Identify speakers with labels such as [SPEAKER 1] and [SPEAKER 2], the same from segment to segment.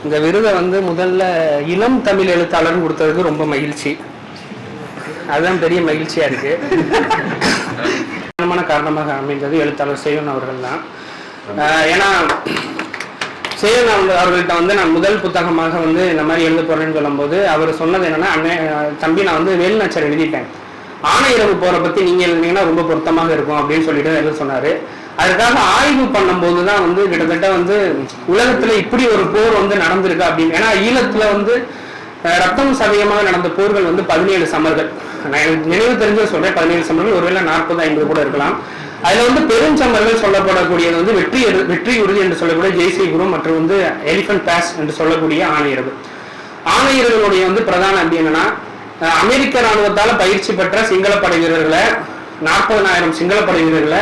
[SPEAKER 1] இந்த விருதை வந்து முதல்ல இளம் தமிழ் எழுத்தாளர் கொடுத்ததுக்கு ரொம்ப மகிழ்ச்சி. அதுதான் பெரிய மகிழ்ச்சியா இருக்கு. காரணமாக அமைந்தது எழுத்தாளர் சேவன் அவர்கள் தான். ஏன்னா சேவன் அவர்கள்ட்ட வந்து நான் முதல் புத்தகமாக வந்து இந்த மாதிரி எழுத போறேன்னு சொல்லும் போது அவர் சொன்னது என்னன்னா, தம்பி நான் வந்து வேலுநாச்சியார் எழுதிட்டேன், ஆணையிரவு போரை பத்தி நீங்க எழுதினீங்கன்னா ரொம்ப பொருத்தமாக இருக்கும் அப்படின்னு சொல்லிட்டு எழுத சொன்னாரு. அதுக்காக ஆய்வு பண்ணும்போது தான் வந்து கிட்டத்தட்ட வந்து உலகத்துல இப்படி ஒரு போர் வந்து நடந்திருக்கு அப்படின்னு. ஏன்னா ஈழத்துல வந்து ரத்தம் சதயமாக நடந்த போர்கள் வந்து 17 சமர்கள். நான் எனக்கு நினைவு தெரிஞ்ச சொல்றேன், 17 சமர்கள், ஒருவேளை 40-50 கூட இருக்கலாம். அதுல வந்து பெருஞ்சமர்கள் சொல்லப்படக்கூடியது வந்து வெற்றி உறுதி என்று சொல்லக்கூடிய ஜெய்சிகுரு மற்றும் வந்து எலிபென்ட் பாஸ் என்று சொல்லக்கூடிய ஆணையரவு. ஆணையர்களுடைய வந்து பிரதான அப்படி என்னன்னா, அமெரிக்க ராணுவத்தால பயிற்சி பெற்ற சிங்கள படை வீரர்களை 40,000 சிங்கள படை வீரர்களை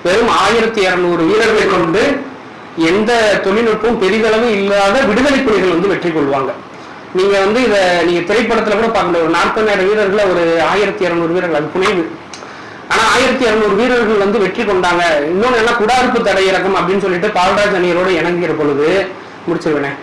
[SPEAKER 1] வெறும் 1200 வீரர்களை கொண்டு எந்த தொழில்நுட்பம் பெரிதளவு இல்லாத விடுதலை புலிகள் வந்து வெற்றி கொள்வாங்க. நீங்க வந்து இதை நீங்க திரைப்படத்துல கூட பார்க்க முடியும். 40,000 வீரர்களை ஒரு 1200 வீரர்கள், அது புனைவு. ஆனா 1200 வீரர்கள் வந்து வெற்றி கொண்டாங்க. இன்னொன்னு என்ன, குடார்ப்பு தடையிறக்கம் அப்படின்னு சொல்லிட்டு பால்ராஜ் அணியரோடு இணங்குகிற பொழுது முடிச்சிருவேன்.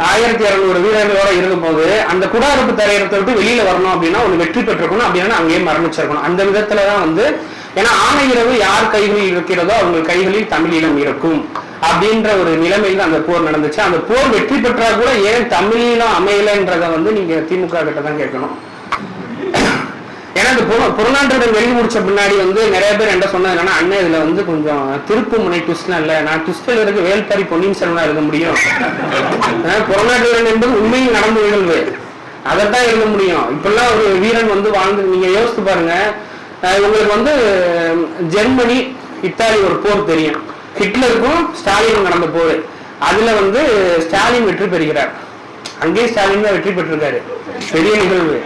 [SPEAKER 1] 1200 வீரர்களோட இருக்கும் போது அந்த குடாரப்பு தரையிறத்தை விட்டு வெளியில வரணும் அப்படின்னா ஒண்ணு வெற்றி பெற்றிருக்கணும், அப்படின்னா அங்கேயே மரணிச்சிருக்கணும். அந்த விதத்துலதான் வந்து, ஏன்னா ஆணையிரவு யார் கைகளில் இருக்கிறதோ அவங்க கைகளில் தமிழீழம் இருக்கும் அப்படின்ற ஒரு நிலைமையில் அந்த போர் நடந்துச்சு. அந்த போர் வெற்றி பெற்றா கூட ஏன் தமிழீழம் அமையலைன்றத வந்து நீங்க திமுக கிட்ட தான் கேட்கணும். ஏன்னா இந்த புறநாற்றுடன் வெளியே முடிச்ச பின்னாடி வந்து நிறைய பேர் என்ன சொன்னது என்னன்னா, அண்ணன் இதுல வந்து கொஞ்சம் திருப்பு முனை ட்விஸ்ட்லாம் இல்ல, நான் ட்விஸ்டில் இருக்கு வேல்பாரி பொன்னியின் செல்வனா எழுத முடியும், புறநாற்றுடன் என்பது உண்மையில் நடந்த நிகழ்வு, அதைத்தான் எழுத முடியும். இப்பெல்லாம் ஒரு வீரன் வந்து வாழ்ந்து நீங்க யோசித்து பாருங்க. உங்களுக்கு வந்து ஜெர்மனி இத்தாலி ஒரு போர் தெரியும், ஹிட்லருக்கும் ஸ்டாலினும் நடந்த போர். அதுல வந்து ஸ்டாலின் வெற்றி பெறுகிறார், அங்கேயே ஸ்டாலின் தான் வெற்றி பெற்றிருக்காரு, பெரிய நிகழ்வு.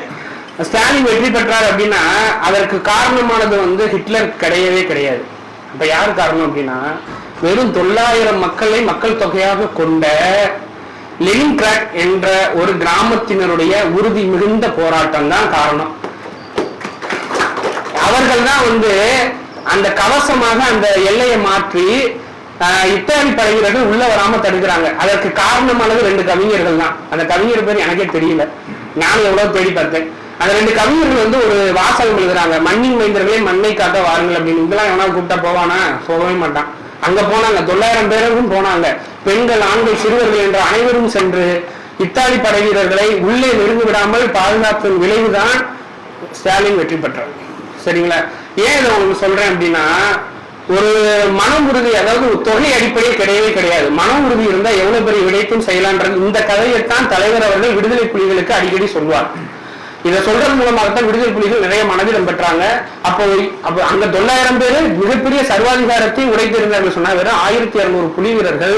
[SPEAKER 1] ஸ்டாலின் வெற்றி பெற்றார் அப்படின்னா அதற்கு காரணமானது வந்து ஹிட்லர் கிடையவே கிடையாது. இப்ப யார் காரணம் அப்படின்னா, வெறும் 900 மக்களை மக்கள் தொகையாக கொண்ட லெனின்கிராட் என்ற ஒரு கிராமத்தினருடைய உறுதி மிகுந்த போராட்டம் தான் காரணம். அவர்கள் தான் வந்து அந்த கவசமாக அந்த எல்லையை மாற்றி இத்தாலி படை வீரர்கள் உள்ள வராம தடுக்கிறாங்க. அதற்கு காரணமானது 2 கவிஞர்கள் தான். அந்த கவிஞர் பேர் எனக்கே தெரியல, நானும் எவ்வளவு தேடி பார்த்தேன். அந்த 2 கவிஞர்கள் வந்து ஒரு வாசகம் எழுதுறாங்க, மண்ணின் மைந்தர்களே மண்ணை காட்ட வாருங்கள் அப்படின்னு. இதெல்லாம் எவனா கூப்பிட்டா போவானா? போகவே மாட்டான். அங்க போனாங்க, 900 பேரும் போனாங்க, பெண்கள் ஆண்கள் சிறுவர்கள் என்ற அனைவரும் சென்று இத்தாலி படை வீரர்களை உள்ளே நெருங்கி விடாமல் பாதுகாப்பின் விளைவுதான் ஸ்டாலின் வெற்றி பெற்றார். சரிங்களா? ஏன் இதை உங்களுக்கு சொல்றேன் அப்படின்னா, ஒரு மன உறுதி, அதாவது தொகை அடிப்படையே கிடையவே கிடையாது. மன உறுதி இருந்தா எவ்வளவு பெரிய விடைக்கும் செய்யலான்றது இந்த கதையைத்தான் தலைவர் அவர்கள் விடுதலை புலிகளுக்கு அடிக்கடி சொல்வார். இதை சொல்றது மூலமாகத்தான் விடுதலை புலிகள் நிறைய மனதிடம் பெற்றாங்க. அப்போ அங்க 900 பேரு மிகப்பெரிய சர்வாதிகாரத்தை உடைத்திருந்தார்கள் சொன்னா, வெறும் 1200 புலி வீரர்கள்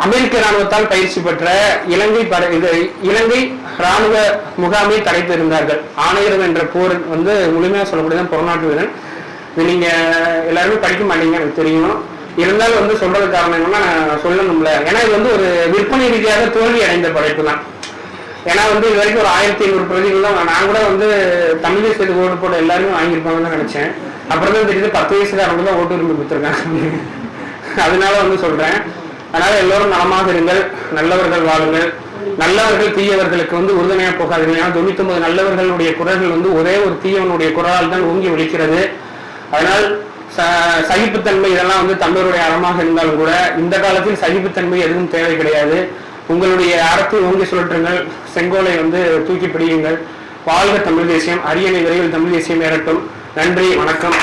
[SPEAKER 1] அமெரிக்க ராணுவத்தால் பயிற்சி பெற்ற இலங்கை ராணுவ முகாமை தடைத்து இருந்தார்கள். ஆணையரவு என்ற போர் வந்து முழுமையா சொல்லக்கூடியதான் புறநாட்டு வீரன். இது நீங்க எல்லாருமே படிக்க மாட்டீங்க எனக்கு தெரியும், இருந்தாலும் வந்து சொல்றது காரணம் என்னன்னா சொல்லணும்ல. ஏன்னா இது வந்து ஒரு விற்பனை ரீதியாக தோல்வி அடைந்த படைப்பு தான். ஏன்னா வந்து இது வரைக்கும் ஒரு 1500 பிரதிகள் தான். நான் கூட வந்து தமிழ் தேசியத்துக்கு ஓட்டு போட எல்லாருமே வாங்கியிருப்பாங்கன்னு நினைச்சேன். அப்புறம் தான் தெரியுது 10 வயசுக்காரங்க தான் ஓட்டு உரிமை கொடுத்துருக்காங்க. அதனால வந்து சொல்றேன். அதனால எல்லோரும் நலமாக இருங்கள், நல்லவர்கள் வாழுங்கள், நல்லவர்கள் தீயவர்களுக்கு வந்து உறுதுணையா போகாதீங்க. ஏன்னா 99 நல்லவர்களுடைய குரல்கள் வந்து ஒரே ஒரு தீயவனுடைய குரலால் தான் ஓங்கி ஒலிக்கிறது. அதனால் சகிப்புத்தன்மை இதெல்லாம் வந்து தமிழருடைய அறமாக இருந்தாலும் கூட இந்த காலத்தில் சகிப்புத்தன்மை எதுவும் தேவை கிடையாது. உங்களுடைய அறத்தை ஓங்கி சுழற்றுங்கள், செங்கோலை வந்து தூக்கி பிடியுங்கள். வாழ்க தமிழ் தேசியம், அரியணை விரைவில் தமிழ் தேசியம் ஏறட்டும். நன்றி, வணக்கம்.